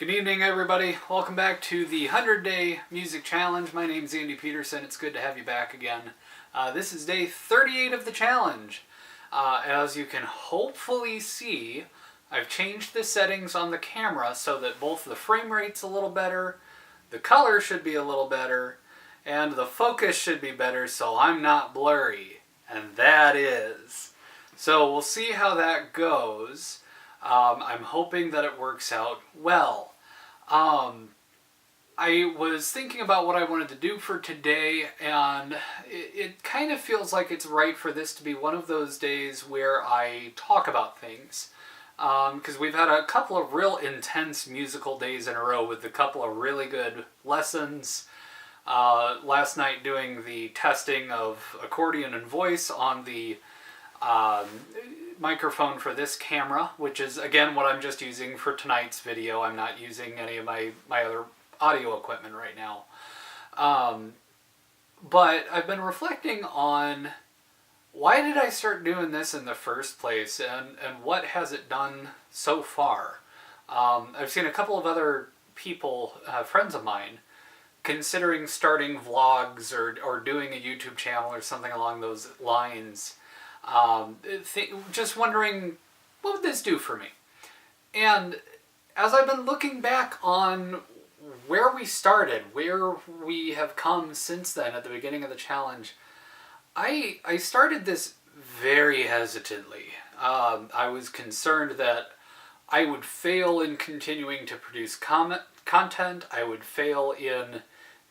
Good evening, everybody. Welcome back to the 100-Day Music Challenge. My name's Andy Peterson. It's good to have you back again. This is day 38 of the challenge. As you can hopefully see, I've changed the settings on the camera so that both the frame rate's a little better, the color should be a little better, and the focus should be better so I'm not blurry. And that is. So we'll see how that goes. I'm hoping that it works out well. I was thinking about what I wanted to do for today, and it kind of feels like it's right for this to be one of those days where I talk about things. Because we've had a couple of real intense musical days in a row with a couple of really good lessons. Last night doing the testing of accordion and voice on the microphone for this camera, which is again what I'm just using for tonight's video. I'm not using any of my other audio equipment right now. But I've been reflecting on why did I start doing this in the first place, and what has it done so far. I've seen a couple of other people, friends of mine, considering starting vlogs or doing a YouTube channel or something along those lines. Just wondering, what would this do for me? And as I've been looking back on where we started, where we have come since then at the beginning of the challenge, I started this very hesitantly. I was concerned that I would fail in continuing to produce content. I would fail in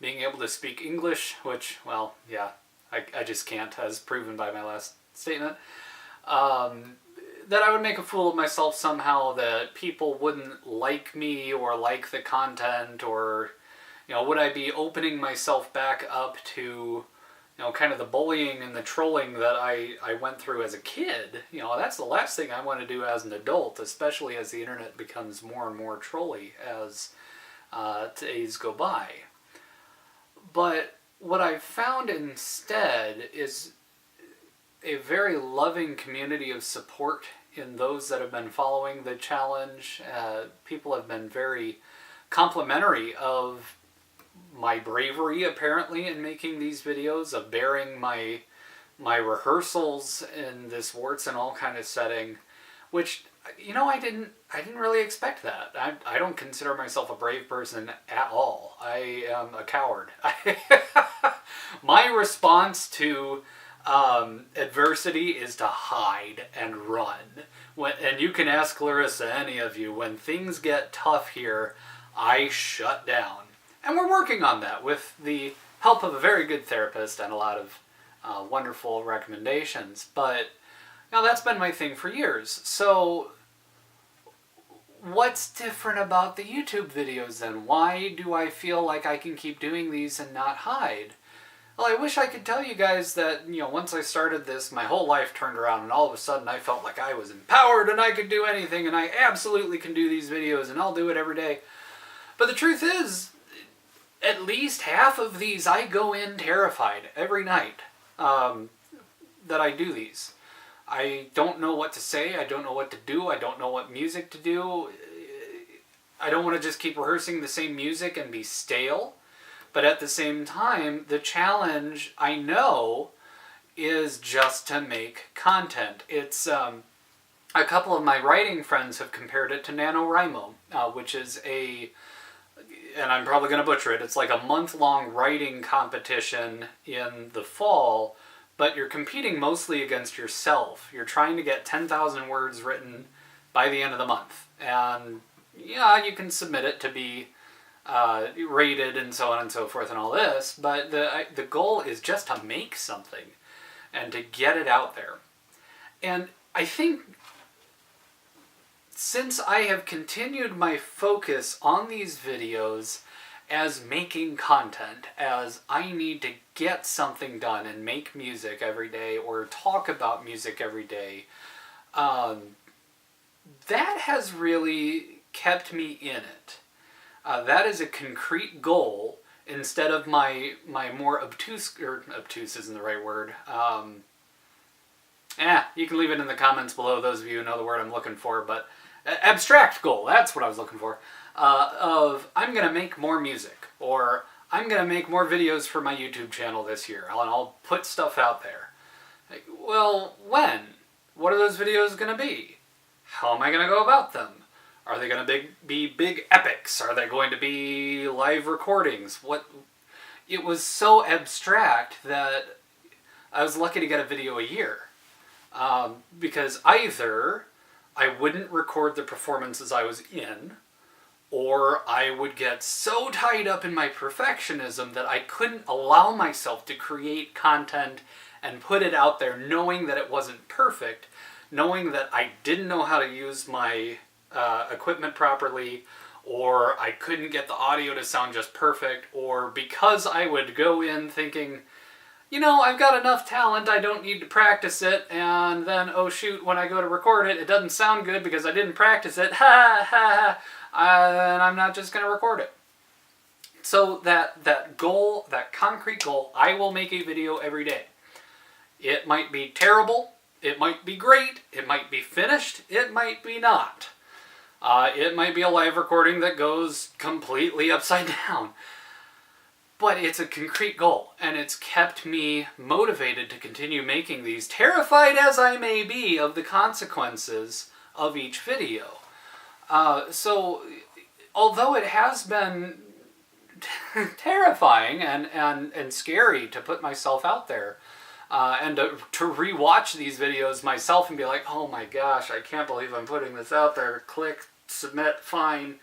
being able to speak English, which, well, yeah, I just can't, as proven by my last statement. That I would make a fool of myself somehow, that people wouldn't like me or like the content, or, you know, would I be opening myself back up to, you know, kind of the bullying and the trolling that I went through as a kid. You know, that's the last thing I want to do as an adult, especially as the internet becomes more and more trolly as days go by. But what I've found instead is a very loving community of support in those that have been following the challenge. People have been very complimentary of my bravery, apparently, in making these videos, of bearing my rehearsals in this warts and all kind of setting, which, you know, I didn't really expect that. I don't consider myself a brave person at all. I am a coward. My response to adversity is to hide and run. And you can ask Larissa, any of you, when things get tough here, I shut down. And we're working on that with the help of a very good therapist and a lot of wonderful recommendations. But now that's been my thing for years. So what's different about the YouTube videos then? Why do I feel like I can keep doing these and not hide? Well, I wish I could tell you guys that, you know, once I started this, my whole life turned around and all of a sudden I felt like I was empowered and I could do anything and I absolutely can do these videos and I'll do it every day. But the truth is, at least half of these I go in terrified every night that I do these. I don't know what to say, I don't know what to do, I don't know what music to do. I don't want to just keep rehearsing the same music and be stale. But at the same time, the challenge, I know, is just to make content. It's, a couple of my writing friends have compared it to NaNoWriMo, which is and I'm probably going to butcher it, it's like a month-long writing competition in the fall, but you're competing mostly against yourself. You're trying to get 10,000 words written by the end of the month. And, yeah, you can submit it to be rated and so on and so forth and all this, but the goal is just to make something and to get it out there. And I think since I have continued my focus on these videos as making content, as I need to get something done and make music every day or talk about music every day, that has really kept me in it. That is a concrete goal instead of my more obtuse isn't the right word, You can leave it in the comments below, those of you who know the word I'm looking for, but abstract goal, that's what I was looking for, of I'm going to make more music, or I'm going to make more videos for my YouTube channel this year, and I'll put stuff out there. Like, well, when? What are those videos going to be? How am I going to go about them? Are they going to be big epics? Are they going to be live recordings? It was so abstract that I was lucky to get a video a year. Because either I wouldn't record the performances I was in, or I would get so tied up in my perfectionism that I couldn't allow myself to create content and put it out there knowing that it wasn't perfect, knowing that I didn't know how to use my equipment properly, or I couldn't get the audio to sound just perfect, or because I would go in thinking, I've got enough talent, I don't need to practice it, and then, oh shoot, when I go to record it, it doesn't sound good because I didn't practice it, and I'm not just going to record it. So that goal, that concrete goal, I will make a video every day. It might be terrible, it might be great, it might be finished, it might be not. It might be a live recording that goes completely upside down. But it's a concrete goal, and it's kept me motivated to continue making these, terrified as I may be of the consequences of each video. So, although it has been terrifying and scary to put myself out there, and to rewatch these videos myself and be like, oh my gosh, I can't believe I'm putting this out there, click, submit, fine.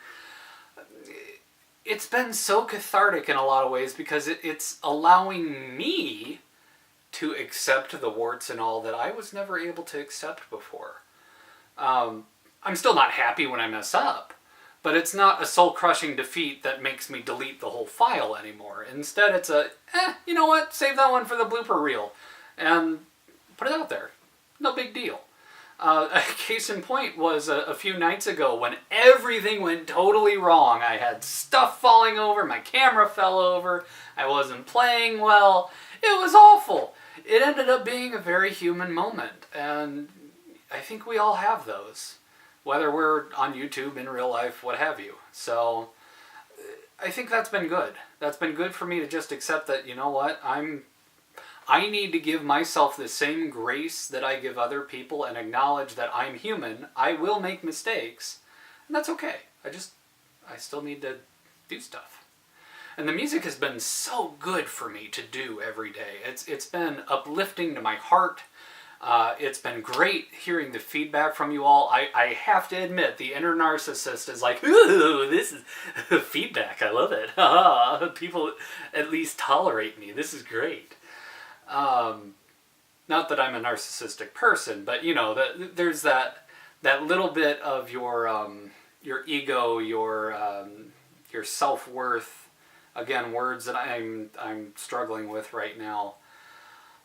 It's been so cathartic in a lot of ways because it's allowing me to accept the warts and all that I was never able to accept before. I'm still not happy when I mess up, but it's not a soul-crushing defeat that makes me delete the whole file anymore. Instead, it's you know what, save that one for the blooper reel and put it out there. No big deal. A case in point was a few nights ago when everything went totally wrong. I had stuff falling over, my camera fell over, I wasn't playing well. It was awful. It ended up being a very human moment, and I think we all have those, whether we're on YouTube, in real life, what have you. So I think that's been good. That's been good for me to just accept that, you know what, I need to give myself the same grace that I give other people and acknowledge that I'm human. I will make mistakes, and that's okay. I still need to do stuff. And the music has been so good for me to do every day. It's been uplifting to my heart. It's been great hearing the feedback from you all. I have to admit, the inner narcissist is like, ooh, this is feedback. I love it. People at least tolerate me. This is great. Not that I'm a narcissistic person, but there's that little bit of your ego, your self-worth, again, words that I'm struggling with right now.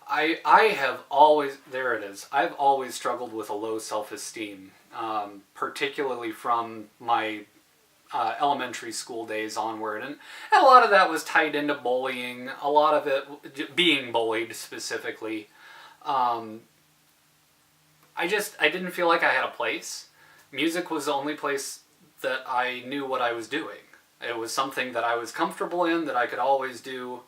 I have always, there it is, I've always struggled with a low self-esteem, particularly from my elementary school days onward, and a lot of that was tied into bullying, a lot of it being bullied specifically. I didn't feel like I had a place. Music was the only place that I knew what I was doing. It was something that I was comfortable in, that I could always do,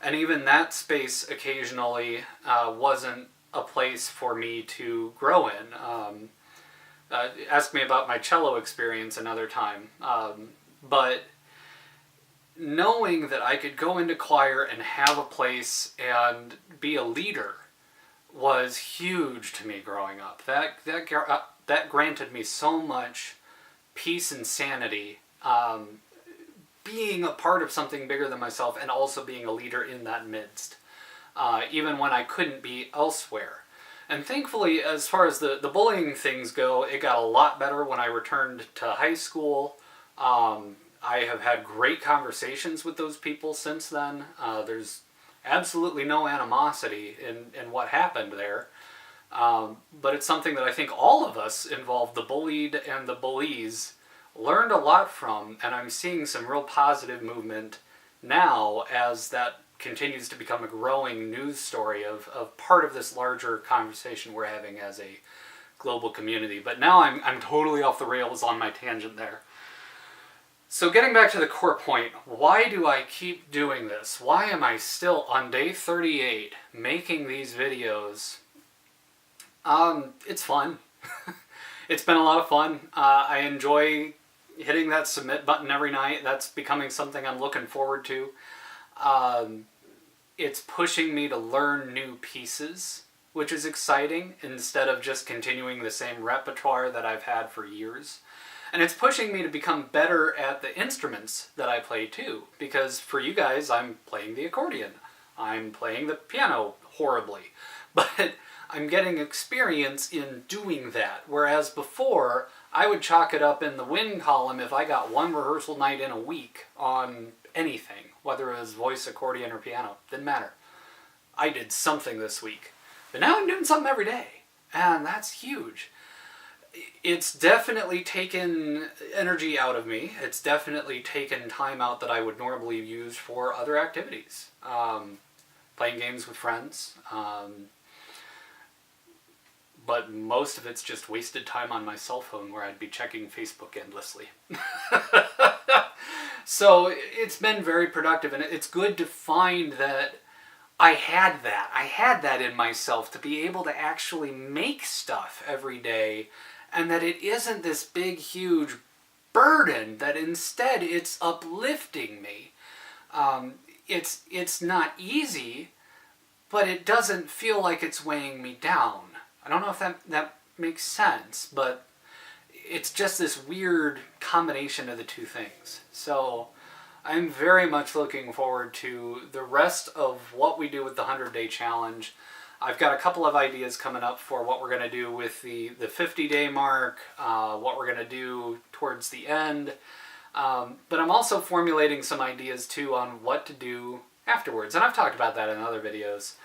and even that space occasionally wasn't a place for me to grow in. Ask me about my cello experience another time. But knowing that I could go into choir and have a place and be a leader was huge to me growing up. That granted me so much peace and sanity, being a part of something bigger than myself and also being a leader in that midst, even when I couldn't be elsewhere. And thankfully, as far as the bullying things go, it got a lot better when I returned to high school. I have had great conversations with those people since then. There's absolutely no animosity in what happened there. But it's something that I think all of us involved, the bullied and the bullies, learned a lot from, and I'm seeing some real positive movement now as that continues to become a growing news story of part of this larger conversation we're having as a global community. But now I'm totally off the rails on my tangent there. So getting back to the core point, why do I keep doing this? Why am I still on day 38 making these videos? It's fun. It's been a lot of fun. I enjoy hitting that submit button every night. That's becoming something I'm looking forward to. It's pushing me to learn new pieces, which is exciting, instead of just continuing the same repertoire that I've had for years. And it's pushing me to become better at the instruments that I play too, because for you guys, I'm playing the accordion. I'm playing the piano horribly, but I'm getting experience in doing that. Whereas before, I would chalk it up in the win column if I got one rehearsal night in a week on anything, whether it was voice, accordion, or piano. Didn't matter. I did something this week. But now I'm doing something every day, and that's huge. It's definitely taken energy out of me. It's definitely taken time out that I would normally use for other activities. Playing games with friends. But most of it's just wasted time on my cell phone where I'd be checking Facebook endlessly. So it's been very productive, and it's good to find that I had that in myself, to be able to actually make stuff every day, and that it isn't this big, huge burden, that instead it's uplifting me. It's not easy, but it doesn't feel like it's weighing me down. I don't know if that makes sense, but it's just this weird combination of the two things. So I'm very much looking forward to the rest of what we do with the 100-day challenge. I've got a couple of ideas coming up for what we're going to do with the 50-day mark, what we're going to do towards the end. But I'm also formulating some ideas too on what to do afterwards. And I've talked about that in other videos.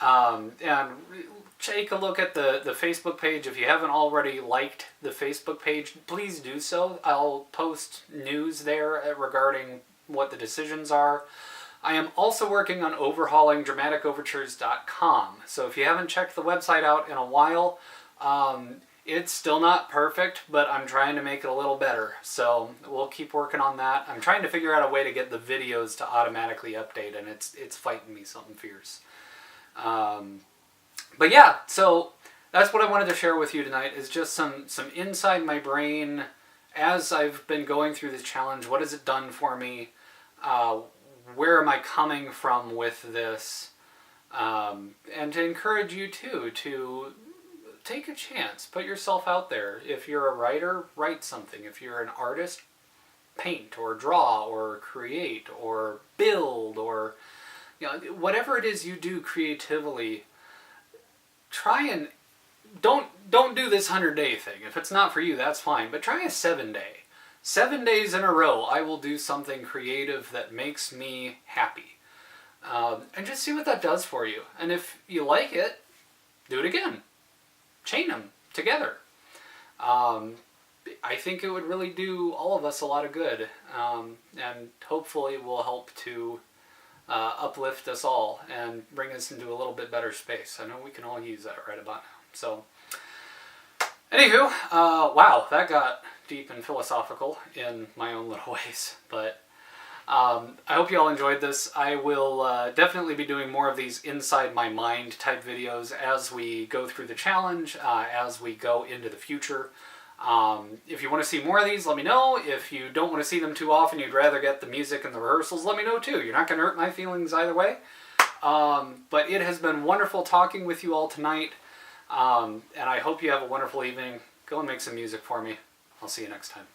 And take a look at the Facebook page. If you haven't already liked the Facebook page, please do so. I'll post news there regarding what the decisions are. I am also working on overhauling dramaticovertures.com. So if you haven't checked the website out in a while, it's still not perfect, but I'm trying to make it a little better. So we'll keep working on that. I'm trying to figure out a way to get the videos to automatically update, and it's fighting me something fierce. But yeah, so that's what I wanted to share with you tonight, is just some inside my brain as I've been going through this challenge. What has it done for me? Where am I coming from with this? And to encourage you too, to take a chance, put yourself out there. If you're a writer, write something. If you're an artist, paint or draw or create or build, or whatever it is you do creatively. Try and don't do this 100-day thing. If it's not for you, that's fine. But try a 7-day. 7 days in a row, I will do something creative that makes me happy. And just see what that does for you. And if you like it, do it again. Chain them together. I think it would really do all of us a lot of good. And hopefully it will help to uplift us all and bring us into a little bit better space. I know we can all use that right about now. So, anywho, wow, that got deep and philosophical in my own little ways. But I hope you all enjoyed this. I will definitely be doing more of these inside my mind type videos as we go through the challenge, as we go into the future. If you want to see more of these, let me know. If you don't want to see them too often, you'd rather get the music and the rehearsals, let me know too. You're not going to hurt my feelings either way. But it has been wonderful talking with you all tonight. And I hope you have a wonderful evening. Go and make some music for me. I'll see you next time.